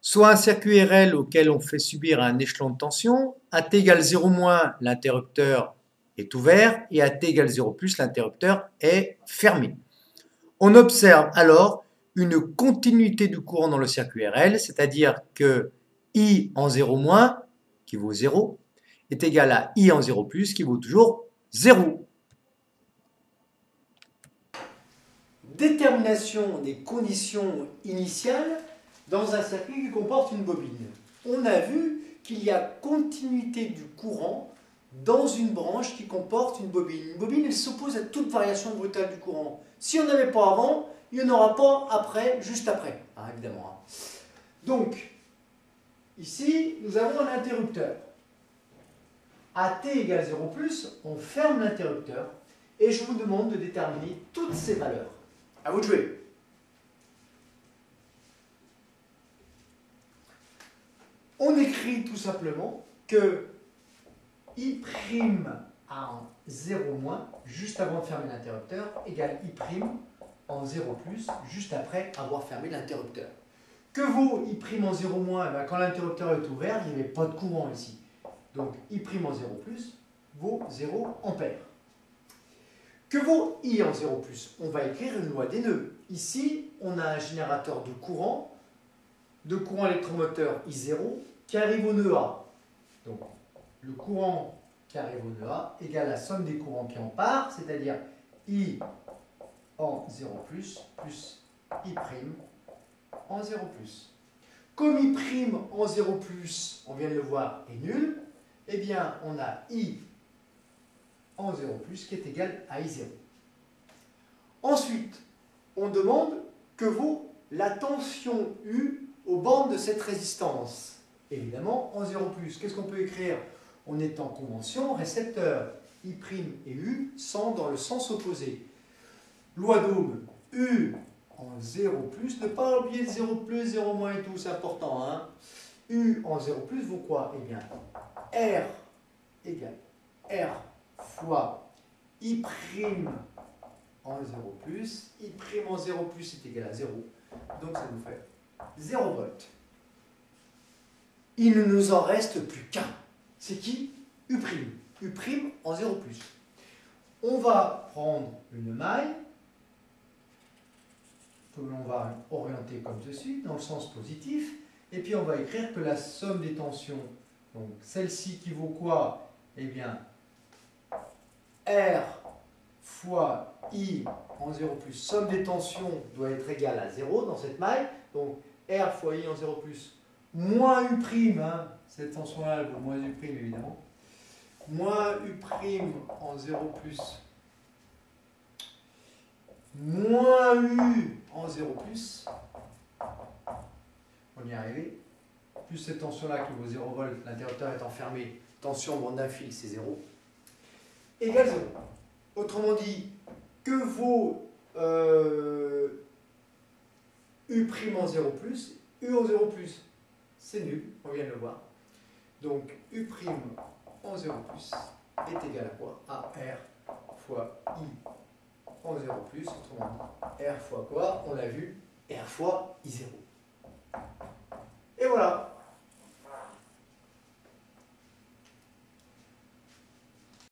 soit un circuit RL auquel on fait subir un échelon de tension, à t égale 0-, l'interrupteur est ouvert, et à t égale 0+, l'interrupteur est fermé. On observe alors une continuité du courant dans le circuit RL, c'est-à-dire que I en 0-, qui vaut 0, est égal à I en 0+, qui vaut toujours 0. Détermination des conditions initiales dans un circuit qui comporte une bobine. On a vu qu'il y a continuité du courant dans une branche qui comporte une bobine. Une bobine, elle s'oppose à toute variation brutale du courant. Si on n'avait pas avant, il n'y en aura pas après, juste après, évidemment. Donc, ici, nous avons un interrupteur. À t égale 0+, on ferme l'interrupteur et je vous demande de déterminer toutes ces valeurs. À vous de jouer. On écrit tout simplement que I' en 0-, juste avant de fermer l'interrupteur, égale I' en 0+, juste après avoir fermé l'interrupteur. Que vaut I' en 0-? Quand l'interrupteur est ouvert, il n'y avait pas de courant ici. Donc I' en 0+, vaut 0 ampères. Que vaut I en 0+? On va écrire une loi des nœuds. Ici, on a un générateur de courant électromoteur I0 qui arrive au nœud A. Donc, le courant qui arrive au nœud A égale la somme des courants qui en part, c'est-à-dire I en 0+, plus I' en 0+. Comme I' en 0+, on vient de le voir, est nul, eh bien, on a I en 0+, qui est égal à I0. Ensuite, on demande que vaut la tension U aux bornes de cette résistance. Évidemment, en 0+. Qu'est-ce qu'on peut écrire? On est en convention, récepteur. I' et U sont dans le sens opposé. Loi d'Ohm, U en 0+, ne pas oublier le 0+, 0- et tout, c'est important. U en 0+, vaut quoi? Eh bien, R égale R fois I' en 0+, I' en 0+ est égal à 0, donc ça nous fait 0 volts. Il ne nous en reste plus qu'un. C'est qui? U'. U' en 0+. On va prendre une maille que l'on va orienter comme ceci, dans le sens positif, et puis on va écrire que la somme des tensions, donc celle-ci qui vaut quoi? Eh bien, R fois I en 0+, somme des tensions doit être égale à 0 dans cette maille, donc R fois I en 0+, moins U', cette tension-là elle vaut moins U', évidemment, moins U' en 0+, moins U en 0+, on y est arrivé, plus cette tension-là qui vaut 0 volts, l'interrupteur étant fermé, tension bande d'un fil, c'est 0, égale 0. Autrement dit, que vaut U' en 0+, U en 0+, c'est nul, on vient de le voir. Donc U' en 0+ est égal à quoi? À R fois I en 0+, autrement dit, R fois quoi? On l'a vu, R fois I0. Et voilà.